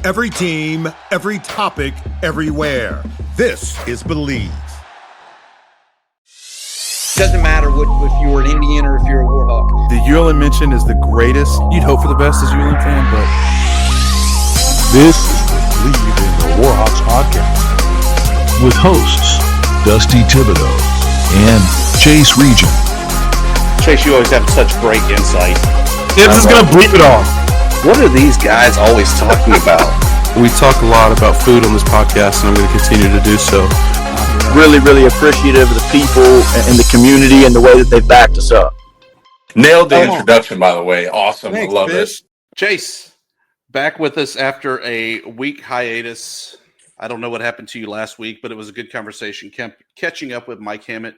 Every team, every topic, everywhere. This is Bleav. Doesn't matter if you're an Indian or if you're a Warhawk. The ULM mention is the greatest. You'd hope for the best as a ULM fan, but this is the Bleav in the Warhawks podcast with hosts Dusty Thibodeaux and Chase Regian. Chase, you always have such great insight. Tibbs is going to bleep it all. What are these guys always talking about? We talk a lot about food on this podcast, and I'm going to continue to do so. Really, really appreciative of the people and the community and the way that they've backed us up. Nailed the introduction, by the way. Awesome. Thanks, I love Fish. it. Chase, back with us after a week hiatus. I don't know what happened to you last week, but it was a good conversation. Catching up with Mike Hammett,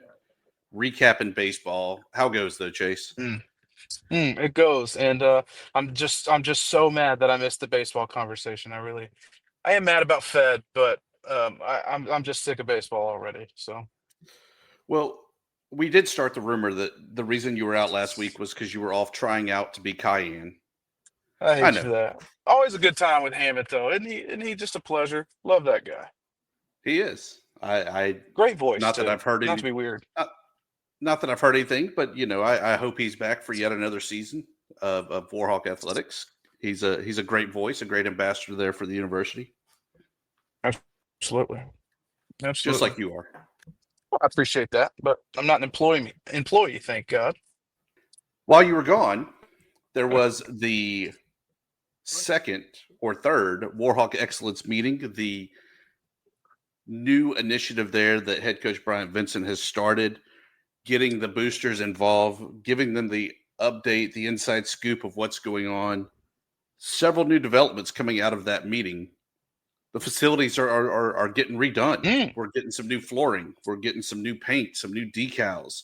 recapping baseball. How goes though, Chase? It goes, and I'm just so mad that I missed the baseball conversation. I am mad about Fed, but I'm just sick of baseball already. So, well, we did start the rumor that the reason you were out last week was because you were off trying out to be Cayenne. I hate you for that. Always a good time with Hammett, though, isn't he just a pleasure? Love that guy. He is. I great voice. Not that I've heard Not any, to be weird. Not that I've heard anything, but I hope he's back for yet another season of Warhawk Athletics. He's a great voice, a great ambassador there for the university. Absolutely. Just like you are. Well, I appreciate that, but I'm not an employee, thank God. While you were gone, there was the second or third Warhawk Excellence meeting, the new initiative there that head coach Bryant Vincent has started, getting the boosters involved, giving them the update, the inside scoop of what's going on. Several new developments coming out of that meeting. The facilities are getting redone. We're getting some new flooring. We're getting some new paint, some new decals.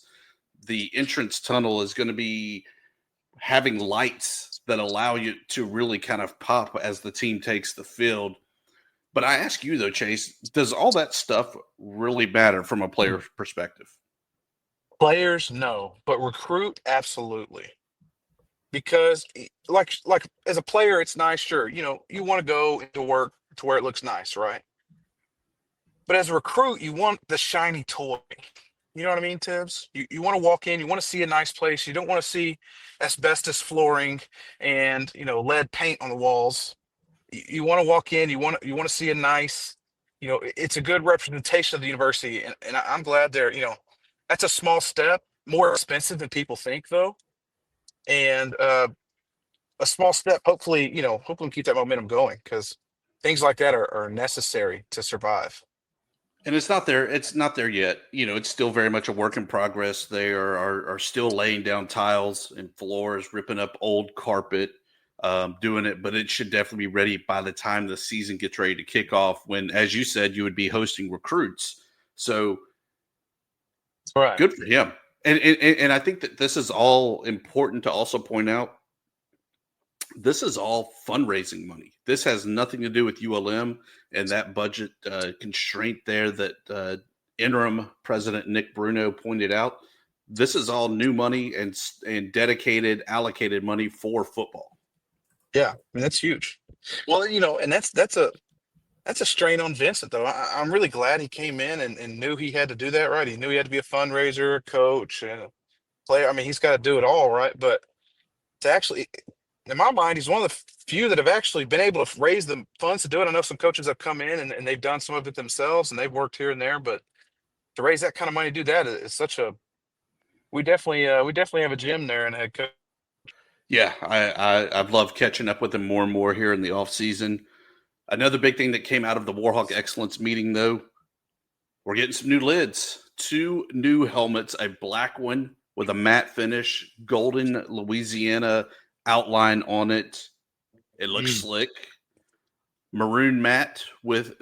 The entrance tunnel is going to be having lights that allow you to really kind of pop as the team takes the field. But I ask you, though, Chase, does all that stuff really matter from a player perspective? Players, no, but recruit, absolutely. Because, like as a player, it's nice, sure. You want to go into work to where it looks nice, right? But as a recruit, you want the shiny toy. You know what I mean, Tibbs? You want to walk in, you want to see a nice place. You don't want to see asbestos flooring and lead paint on the walls. You want to walk in, you want to see a nice, it's a good representation of the university, and I'm glad they're that's a small step, more expensive than people think, though. And a small step, hopefully keep that momentum going, because things like that are necessary to survive. And it's not there. It's not there yet. It's still very much a work in progress. They are still laying down tiles and floors, ripping up old carpet, doing it. But it should definitely be ready by the time the season gets ready to kick off, when, as you said, you would be hosting recruits. So right. Good for him. And I think that this is all important to also point out. This is all fundraising money. This has nothing to do with ULM and that budget constraint there that interim President Nick Bruno pointed out. This is all new money and dedicated, allocated money for football. Yeah, I mean, that's huge. Well, and that's a strain on Vincent, though. I'm really glad he came in and knew he had to do that, right? He knew he had to be a fundraiser, a coach, and a player. I mean, he's got to do it all, right? But to actually, in my mind, he's one of the few that have actually been able to raise the funds to do it. I know some coaches have come in and they've done some of it themselves and they've worked here and there, but to raise that kind of money to do that is such a. We definitely have a gym there and a head coach. Yeah, I've loved catching up with him more and more here in the off season. Another big thing that came out of the Warhawk Excellence meeting, though, we're getting some new lids. 2 new helmets, a black one with a matte finish, golden Louisiana outline on it. It looks slick. Maroon matte with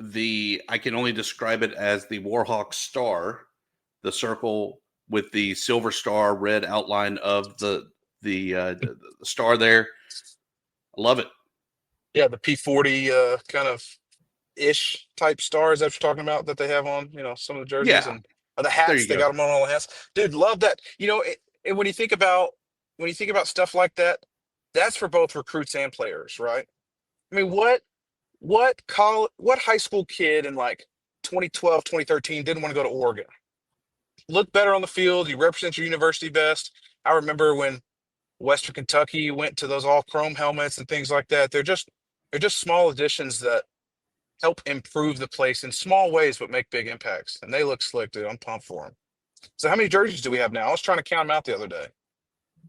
I can only describe it as the Warhawk star, the circle with the silver star red outline of the star there. I love it. Yeah, the P40 kind of ish type stars that you're talking about that they have on, some of the jerseys and the hats. They got them on all the hats. Dude, love that. And when you think about stuff like that, that's for both recruits and players, right? I mean, what what high school kid in like 2012, 2013 didn't want to go to Oregon? Look better on the field. You represent your university best. I remember when Western Kentucky went to those all chrome helmets and things like that. They're just small additions that help improve the place in small ways, but make big impacts. And they look slick, dude. I'm pumped for them. So how many jerseys do we have now? I was trying to count them out the other day.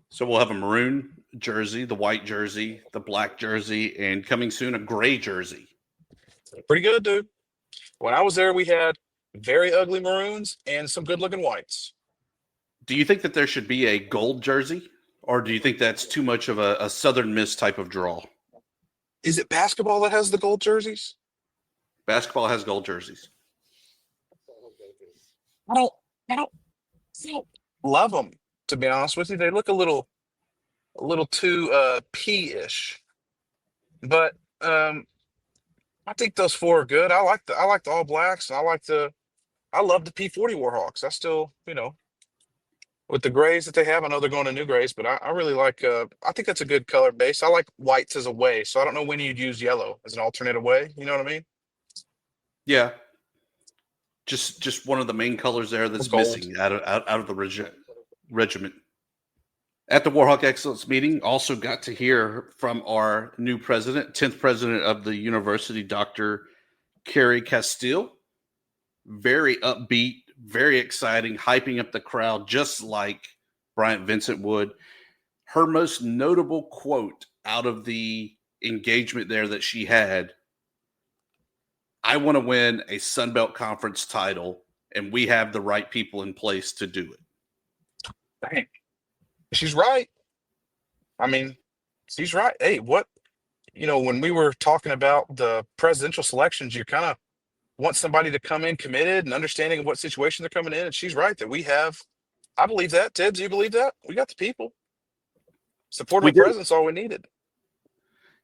So we'll have a maroon jersey, the white jersey, the black jersey, and coming soon, a gray jersey. Pretty good, dude. When I was there, we had very ugly maroons and some good-looking whites. Do you think that there should be a gold jersey, or do you think that's too much of a Southern Miss type of draw? Is it basketball that has the gold jerseys? Basketball has gold jerseys. I don't love them, to be honest with you. They look a little too P-ish. But I think those four are good. I like the all blacks, and I love the P40 Warhawks. I still, with the grays that they have, I know they're going to new grays, but I really like I think that's a good color base. I like whites as a way, so I don't know when you'd use yellow as an alternate way. You know what I mean? Yeah. Just one of the main colors there that's missing out of the regiment. At the Warhawk Excellence meeting, also got to hear from our new president, 10th president of the university, Dr. Carrie Castille. Very upbeat, very exciting, hyping up the crowd just like Bryant Vincent would. Her most notable quote out of the engagement there that she had: I want to win a Sun Belt Conference title, and we have the right people in place to do it. Dang. She's right. I mean, she's right. Hey, when we were talking about the presidential selections, you kind of want somebody to come in committed and understanding of what situation they're coming in. And she's right that we have, I believe that. Ted, do you believe that? We got the people. Support of the president's all we needed.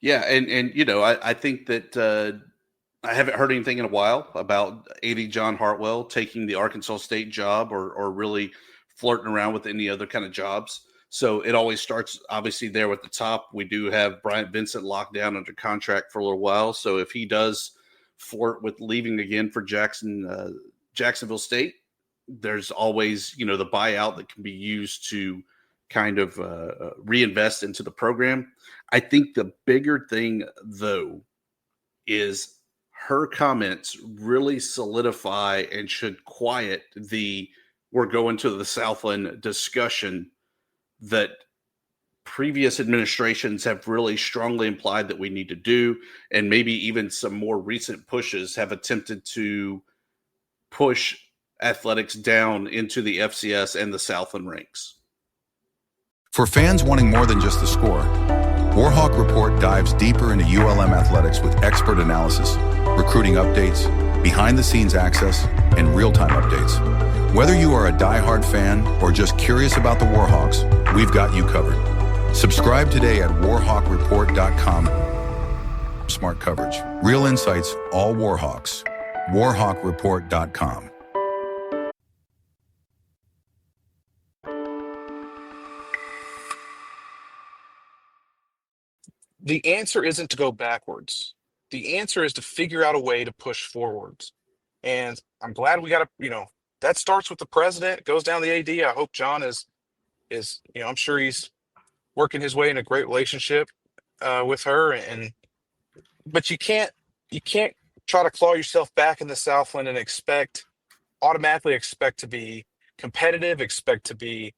Yeah. And I think that I haven't heard anything in a while about AD John Hartwell taking the Arkansas State job or really flirting around with any other kind of jobs. So it always starts obviously there with the top. We do have Bryant Vincent locked down under contract for a little while. So if he does flirt with leaving again for Jacksonville State, there's always, the buyout that can be used to kind of reinvest into the program. I think the bigger thing, though, is her comments really solidify and should quiet the we're going to the Southland discussion that previous administrations have really strongly implied that we need to do, and maybe even some more recent pushes have attempted to push athletics down into the FCS and the Southland ranks. For fans wanting more than just the score, Warhawk Report dives deeper into ULM athletics with expert analysis, recruiting updates, behind-the-scenes access, and real-time updates. Whether you are a diehard fan or just curious about the Warhawks, we've got you covered. Subscribe today at warhawkreport.com. Smart coverage, real insights, all Warhawks. warhawkreport.com. The answer isn't to go backwards. The answer is to figure out a way to push forwards. And I'm glad we got that starts with the president, goes down the AD. I hope John is I'm sure he's working his way in a great relationship with her. But you can't try to claw yourself back in the Southland and automatically expect to be competitive, expect to be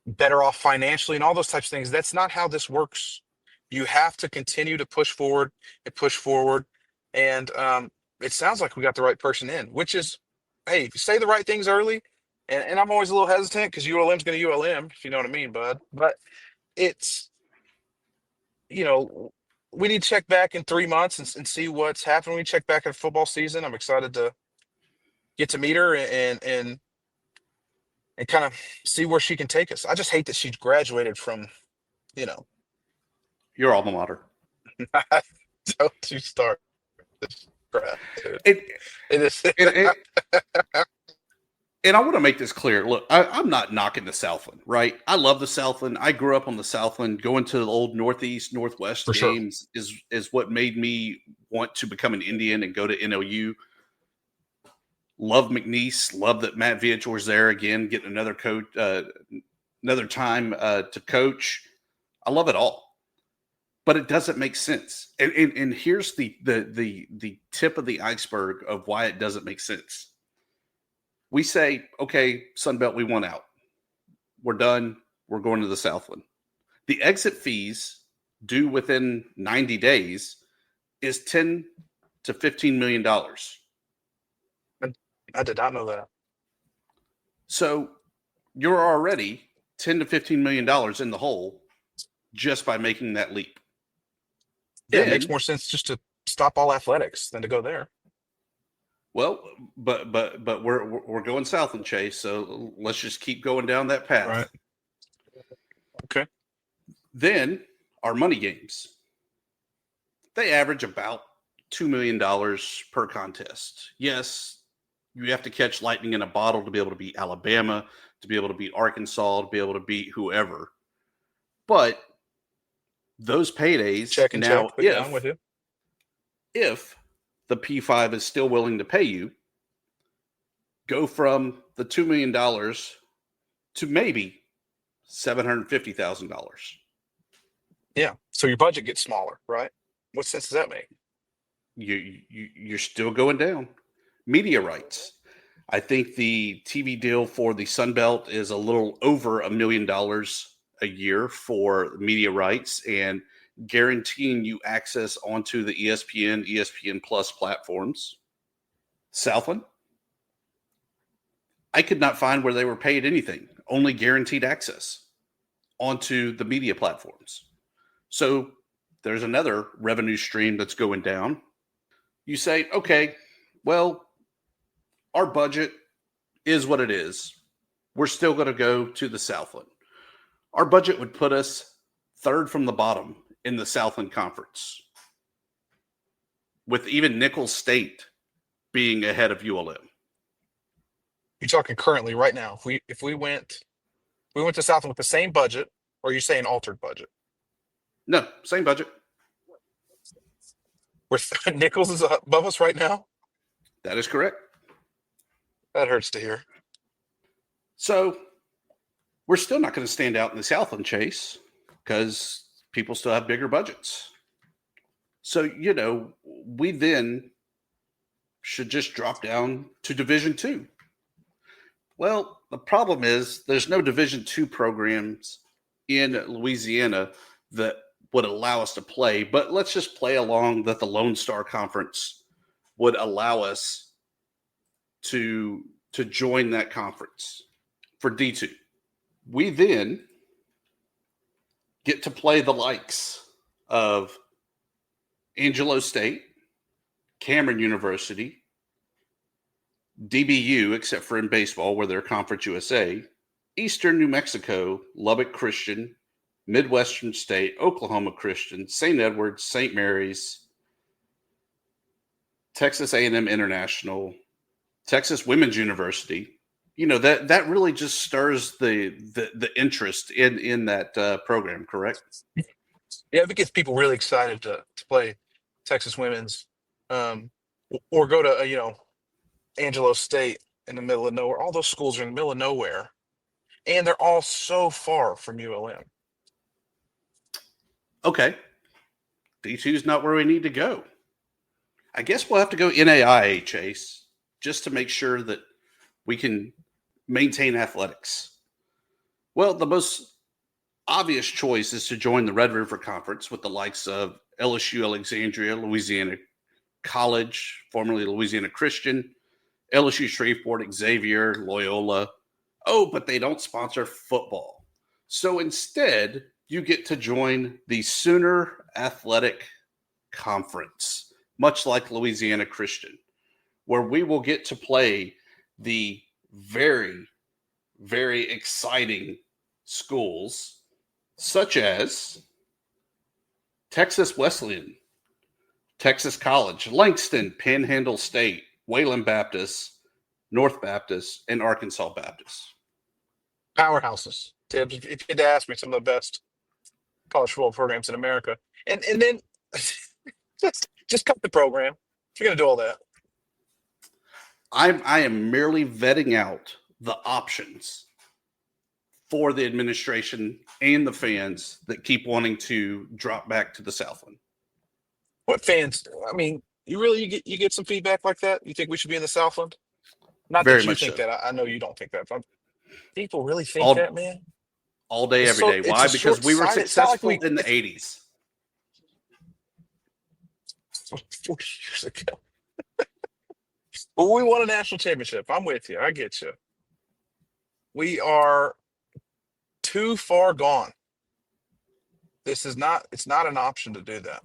better off financially and all those types of things. That's not how this works. You have to continue to push forward and push forward. And it sounds like we got the right person in, which is, hey, if you say the right things early, and I'm always a little hesitant because ULM's going to ULM, if you know what I mean, bud. But it's, we need to check back in 3 months and see what's happening. We check back at football season. I'm excited to get to meet her and kind of see where she can take us. I just hate that she graduated from, your alma mater. Don't you start this crap, dude. It is. And I want to make this clear. Look, I'm not knocking the Southland, right? I love the Southland. I grew up on the Southland. Going to the old Northeast, Northwest For sure. games is what made me want to become an Indian and go to NLU. Love McNeese. Love that Matt Viator's there again, getting another coach, another time to coach. I love it all, but it doesn't make sense. And here's the tip of the iceberg of why it doesn't make sense. We say, okay, Sunbelt, we want out. We're done. We're going to the Southland. The exit fees due within 90 days is $10 to $15 million. I did not know that. So you're already $10 to $15 million in the hole just by making that leap. Yeah, it makes more sense just to stop all athletics than to go there. Well, but we're going Southland, Chase. So let's just keep going down that path. Right. Okay. Then our money games. They average about $2 million per contest. Yes, you have to catch lightning in a bottle to be able to beat Alabama, to be able to beat Arkansas, to be able to beat whoever. But those paydays now, if the P5 is still willing to pay you, go from the $2 million to maybe $750,000. Yeah. So your budget gets smaller, right? What sense does that make? You're still going down. Media rights. I think the TV deal for the Sun Belt is a little over $1 million a year for media rights and guaranteeing you access onto the ESPN Plus platforms. Southland, I could not find where they were paid anything, only guaranteed access onto the media platforms. So there's another revenue stream that's going down. You say, okay, well, our budget is what it is. We're still going to go to the Southland. Our budget would put us third from the bottom in the Southland Conference, with even Nicholls State being ahead of ULM. You're talking currently right now. If we went to Southland with the same budget, or are you saying altered budget? No, same budget. Where Nicholls is above us right now? That is correct. That hurts to hear. So we're still not going to stand out in the Southland, Chase, because people still have bigger budgets. So, we then should just drop down to Division II. Well, the problem is there's no Division II programs in Louisiana that would allow us to play, but let's just play along that the Lone Star Conference would allow us to join that conference for D2. We then get to play the likes of Angelo State, Cameron University, DBU, except for in baseball where they're Conference USA, Eastern New Mexico, Lubbock Christian, Midwestern State, Oklahoma Christian, St. Edwards, St. Mary's, Texas A&M International, Texas Women's University. That really just stirs the interest in that program, correct? Yeah, if it gets people really excited to play Texas women's, or go to Angelo State in the middle of nowhere. All those schools are in the middle of nowhere, and they're all so far from ULM. Okay, D2 is not where we need to go. I guess we'll have to go NAIA, Chase, just to make sure that we can maintain athletics. Well, the most obvious choice is to join the Red River Conference with the likes of LSU Alexandria, Louisiana College, formerly Louisiana Christian, LSU Shreveport, Xavier, Loyola. Oh, but they don't sponsor football. So instead, you get to join the Sooner Athletic Conference, much like Louisiana Christian, where we will get to play the very, very exciting schools such as Texas Wesleyan, Texas College, Langston, Panhandle State, Wayland Baptist, North Baptist, and Arkansas Baptist. Powerhouses. Tibbs, if you had to ask me, some of the best college football programs in America. And then just cut the program. If you're going to do all that. I am merely vetting out the options for the administration and the fans that keep wanting to drop back to the Southland. What fans? I mean, you get some feedback like that? You think we should be in the Southland? Not Very that you much think so. that. I know you don't think that. But people really think that, man? All day, It's every day. it's Why? a Because we were short-sighted- it's not like successful we- in the 80s. 40 years ago. Well, we won a national championship. I'm with you. I get you. We are too far gone. It's not an option to do that.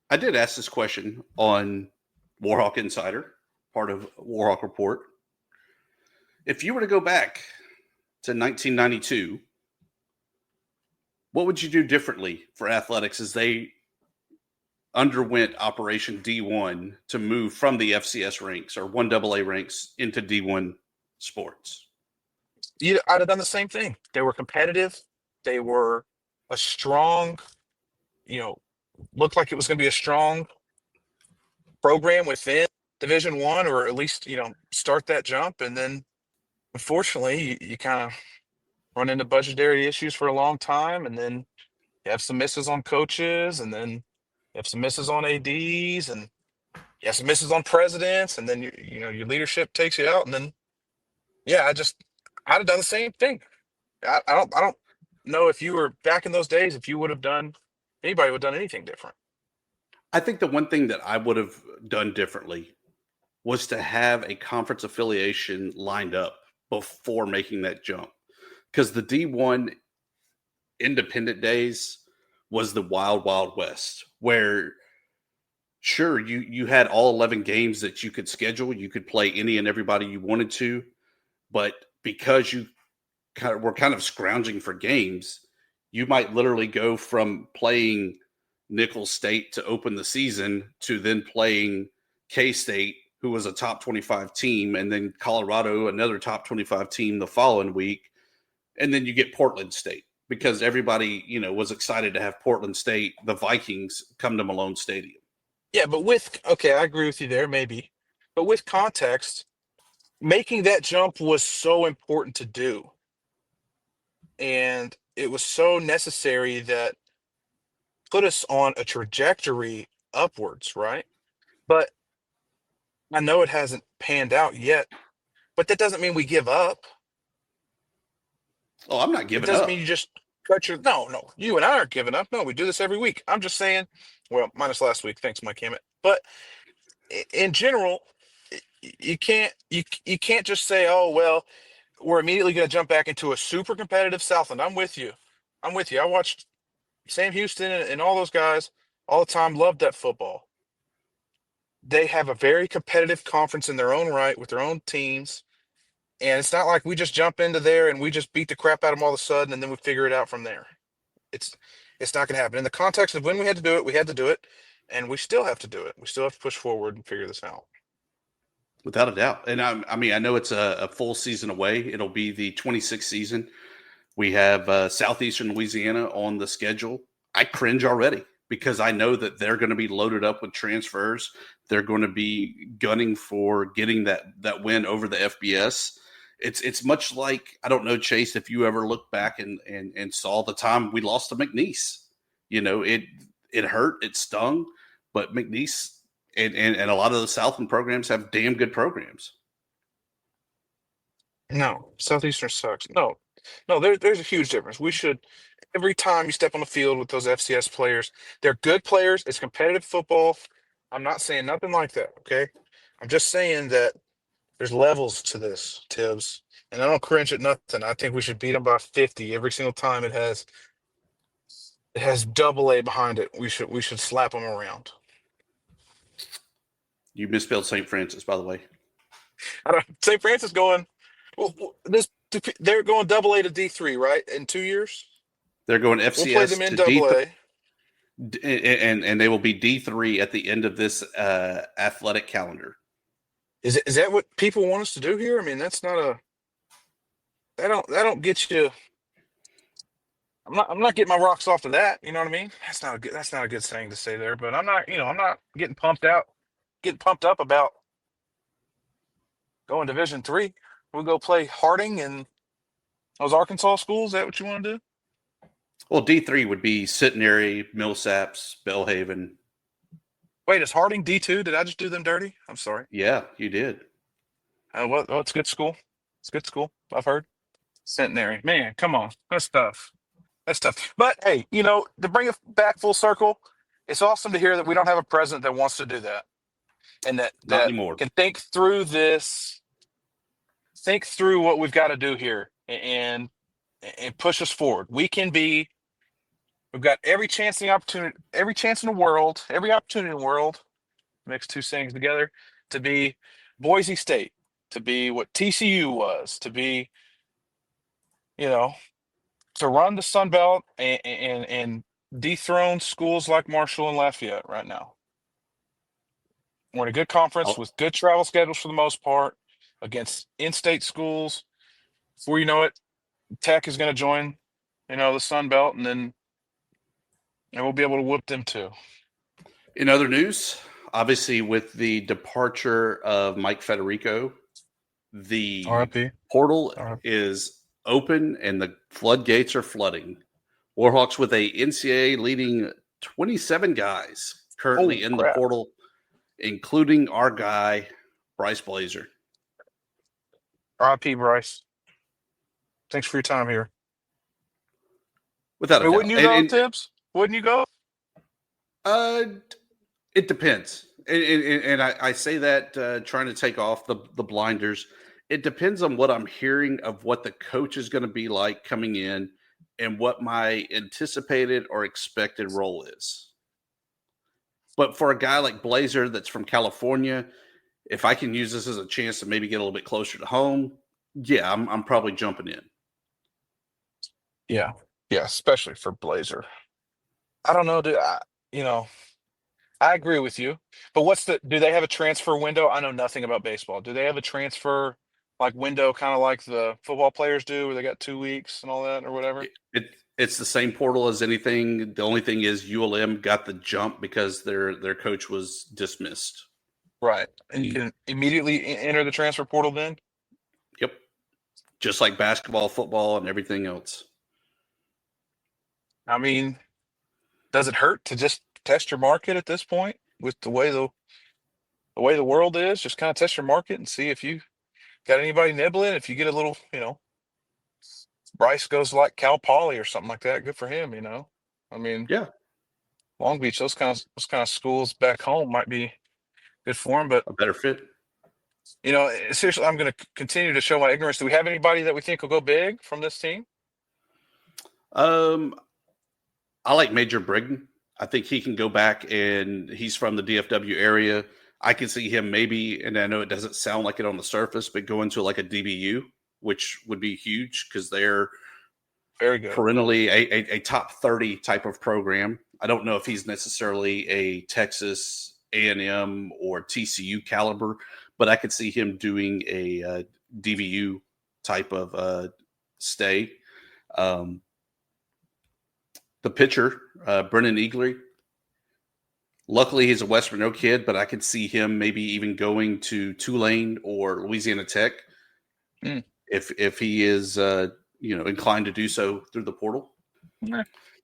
I did ask this question on Warhawk Insider, part of Warhawk Report. If you were to go back to 1992, what would you do differently for athletics as they underwent Operation D1 to move from the FCS ranks or 1AA ranks into D1 sports? I'd have done the same thing. They were competitive. They were a strong, looked like it was going to be a strong program within Division I, or at least, start that jump. And then, unfortunately, you kind of run into budgetary issues for a long time, and then you have some misses on coaches, and then you have some misses on ADs, and you have some misses on presidents, and then your leadership takes you out, and then I'd have done the same thing. I don't know if you were back in those days, if you would have done, anybody would have done anything different. I think the one thing that I would have done differently was to have a conference affiliation lined up before making that jump. Because the D1 independent days was the wild, wild west, where sure, you had all 11 games that you could schedule. You could play any and everybody you wanted to. But because you were kind of scrounging for games, you might literally go from playing Nicholls State to open the season to then playing K-State, who was a top 25 team, and then Colorado, another top 25 team the following week. And then you get Portland State because everybody, was excited to have Portland State, the Vikings, come to Malone Stadium. Yeah, but I agree with you there, maybe. But with context, making that jump was so important to do. And it was so necessary that put us on a trajectory upwards, right? But I know it hasn't panned out yet, but that doesn't mean we give up. Oh, I'm not giving It doesn't up. mean you just cut your. No, you and I aren't giving up. No, we do this every week. I'm just saying, well, minus last week. Thanks, Mike Hammett. But in general, you can't just say, oh, well, we're immediately going to jump back into a super competitive Southland. I'm with you. I watched Sam Houston and all those guys all the time. Loved that football. They have a very competitive conference in their own right with their own teams. And it's not like we just jump into there and we just beat the crap out of them all of a sudden and then we figure it out from there. It's not going to happen. In the context of when we had to do it, we had to do it. And we still have to do it. We still have to push forward and figure this out. Without a doubt. And I know it's a full season away. It'll be the 26th season. We have Southeastern Louisiana on the schedule. I cringe already because I know that they're going to be loaded up with transfers. They're going to be gunning for getting that win over the FBS. It's much like, I don't know, Chase, if you ever look back and saw the time we lost to McNeese. It hurt, it stung, but McNeese and a lot of the Southland programs have damn good programs. No, Southeastern sucks. No, there's a huge difference. We should, every time you step on the field with those FCS players, they're good players. It's competitive football. I'm not saying nothing like that, okay? I'm just saying that there's levels to this, Tibbs. And I don't cringe at nothing. I think we should beat them by 50 every single time it has AA behind it. We should slap them around. You misspelled St. Francis, by the way. St. Francis going, they're going AA to D3, right? In 2 years? They're going FCS we'll play them in to AA. and they will be D3 at the end of this athletic calendar. Is that what people want us to do here? I mean, that's not a that don't get you. I'm not getting my rocks off of that. You know what I mean? That's not a good saying to say there. But I'm not getting pumped up about going Division III. We'll go play Harding and those Arkansas schools. Is that what you want to do? Well, D3 would be Centenary, Millsaps, Belhaven. Wait, is Harding D2? Did I just do them dirty? I'm sorry. Yeah, you did. Well, it's a good school. It's a good school, I've heard. Centenary. Man, come on. That's tough. That's tough. But, hey, to bring it back full circle, it's awesome to hear that we don't have a president that wants to do that and Not that anymore. can think through this, think through what we've got to do here and push us forward. We've got every opportunity in the world, mix two things together, to be Boise State, to be what TCU was, to be, to run the Sun Belt and dethrone schools like Marshall and Lafayette right now. We're in a good conference with good travel schedules for the most part against in-state schools. Before you know it, Tech is going to join, the Sun Belt, and we'll be able to whoop them too. In other news, obviously with the departure of Mike Federico, the RIP. portal is open and the floodgates are flooding. Warhawks with a NCAA leading 27 guys currently in the portal, including our guy, Bryce Blazer. RIP, Bryce. Thanks for your time here. Without a doubt. Wouldn't you go, Tibbs? Wouldn't you go? It depends. And I say that trying to take off the blinders. It depends on what I'm hearing of what the coach is going to be like coming in and what my anticipated or expected role is. But for a guy like Blazer that's from California, if I can use this as a chance to maybe get a little bit closer to home, yeah, I'm probably jumping in. Yeah, especially for Blazer. I don't know, I agree with you. But do they have a transfer window? I know nothing about baseball. Do they have a transfer window kind of like the football players do where they got 2 weeks and all that or whatever? It's the same portal as anything. The only thing is ULM got the jump because their coach was dismissed. Right. And you can immediately enter the transfer portal then? Yep. Just like basketball, football, and everything else. I mean, does it hurt to just test your market at this point with the way the world is? Just kind of test your market and see if you got anybody nibbling. If you get a little, Bryce goes like Cal Poly or something like that, good for him. I mean, yeah, Long Beach, those kind of schools back home might be good for him, but a better fit. Seriously, I'm going to continue to show my ignorance. Do we have anybody that we think will go big from this team? I like Major Brigden. I think he can go back, and he's from the DFW area. I can see him maybe, and I know it doesn't sound like it on the surface, but go into like a DBU, which would be huge because they're very good, perennially a top 30 type of program. I don't know if he's necessarily a Texas A&M or TCU caliber, but I could see him doing a DBU type of stay. The pitcher, Brennan Eagly, luckily he's a West Monroe kid, but I could see him maybe even going to Tulane or Louisiana Tech if he is inclined to do so through the portal.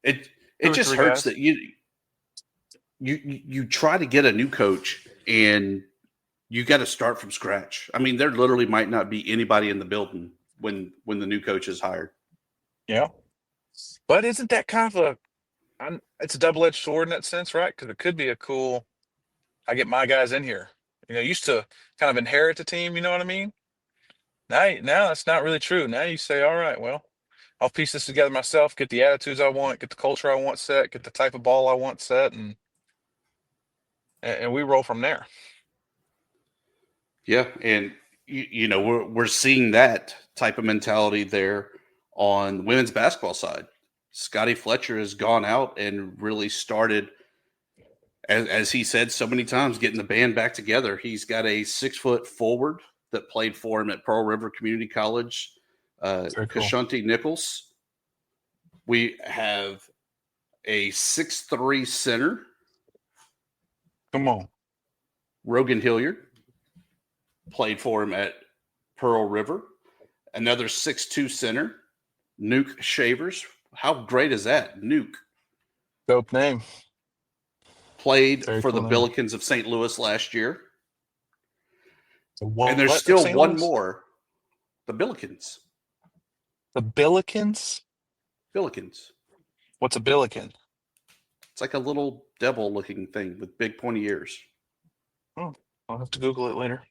It just hurts that you try to get a new coach and you got to start from scratch. I mean, there literally might not be anybody in the building when the new coach is hired. Yeah. But isn't that kind of it's a double-edged sword in that sense, right? Because it could be a cool, I get my guys in here. Used to kind of inherit the team, you know what I mean? Now that's not really true. Now you say, all right, well, I'll piece this together myself, get the attitudes I want, get the culture I want set, get the type of ball I want set, and we roll from there. Yeah, and we're seeing that type of mentality there on the women's basketball side. Scotty Fletcher has gone out and really started as he said so many times, getting the band back together. He's got a 6-foot forward that played for him at Pearl River Community College, Very cool. Kashunti Nichols. We have a 6'3" center, Come on. Rogan Hilliard, played for him at Pearl River. Another 6'2" center, Nuke Shavers. How great is that? Nuke. Dope name. Played Very for cool the name. Billikens of St. Louis last year. The And there's what, still St. one Louis? more. The Billikens. The Billikens? Billikens. What's a Billiken? It's like a little devil-looking thing with big pointy ears. Oh, I'll have to Google it later.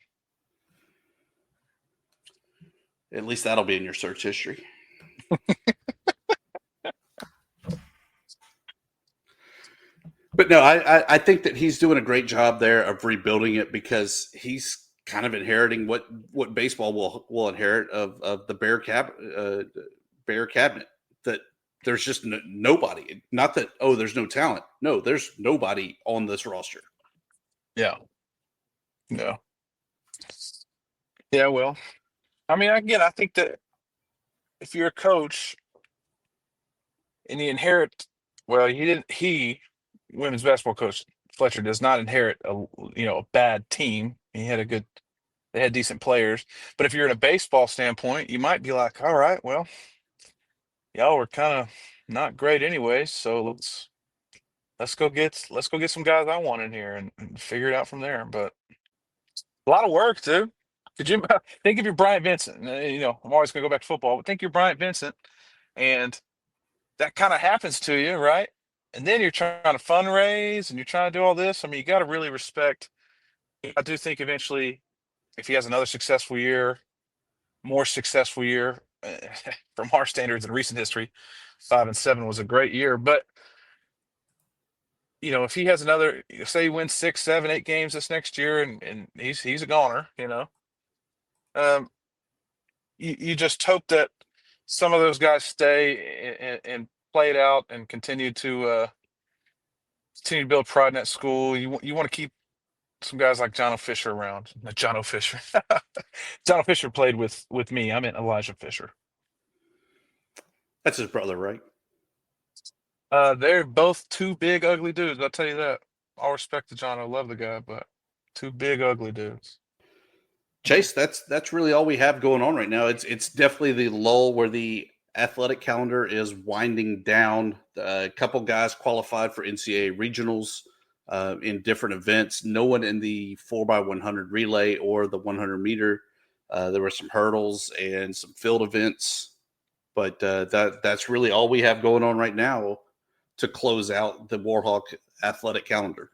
At least that'll be in your search history. But no, I think that he's doing a great job there of rebuilding it, because he's kind of inheriting what baseball will inherit of the Bear cabinet. That there's just nobody. Not that, there's no talent. No, there's nobody on this roster. Yeah. No. Yeah, well, I mean, again, I think that if you're a coach and you inherit, well, women's basketball coach Fletcher does not inherit a bad team. They had decent players. But if you're in a baseball standpoint, you might be like, all right, well, y'all were kind of not great anyways, so let's go get some guys I want in here and figure it out from there. But a lot of work too. Could you think if you're Bryant Vincent? I'm always going to go back to football, but think you're Bryant Vincent, and that kind of happens to you, right? And then you're trying to fundraise and you're trying to do all this. I mean, you got to really respect. I do think eventually, if he has another more successful year from our standards in recent history, 5-7 was a great year. But if he has another, say he wins 6, 7, 8 games this next year, and he's a goner, you just hope that some of those guys stay and play it out and continue to build pride in that school. You want to keep some guys like John O'Fisher around. Not John O'Fisher. John O'Fisher played with me. I meant Elijah Fisher. That's his brother, right? They're both two big, ugly dudes. I'll tell you that. All respect to John. I love the guy, but two big, ugly dudes. Chase, that's really all we have going on right now. It's definitely the lull where the athletic calendar is winding down. A couple guys qualified for NCAA regionals in different events. No one in the 4x100 relay or the 100 meter. There were some hurdles and some field events, but that's really all we have going on right now to close out the Warhawk athletic calendar.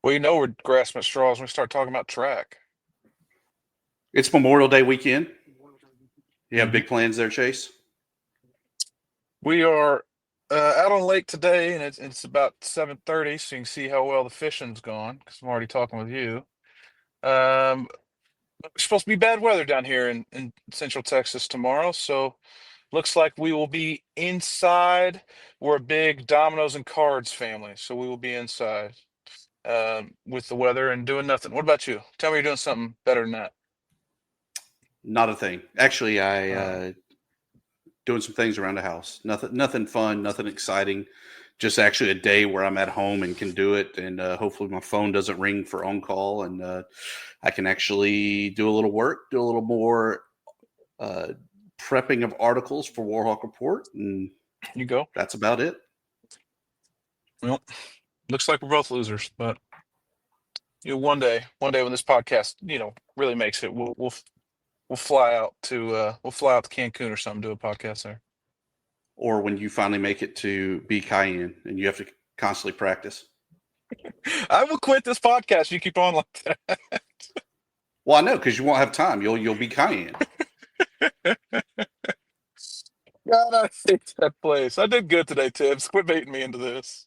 Well, we're grasping at straws when we start talking about track. It's Memorial Day weekend. You have big plans there, Chase? We are out on lake today, and it's about 7:30, so you can see how well the fishing's gone, because I'm already talking with you. It's supposed to be bad weather down here in Central Texas tomorrow, so looks like we will be inside. We're a big dominoes and cards family, so we will be inside with the weather and doing nothing. What about you? Tell me you're doing something better than that. Not a thing. Actually, I doing some things around the house. Nothing fun, nothing exciting. Just actually a day where I'm at home and can do it, and hopefully my phone doesn't ring for on call, and I can actually do a little work, do a little more prepping of articles for Warhawk Report, and you go. That's about it. Well, looks like we're both losers, but one day when this podcast really makes it, we'll fly out to Cancun or something, do a podcast there. Or when you finally make it to be Cayenne and you have to constantly practice. I will quit this podcast. You keep on like that. Well, I know, because you won't have time. You'll be Cayenne. God, I hate that place. I did good today, Tibbs. Quit baiting me into this.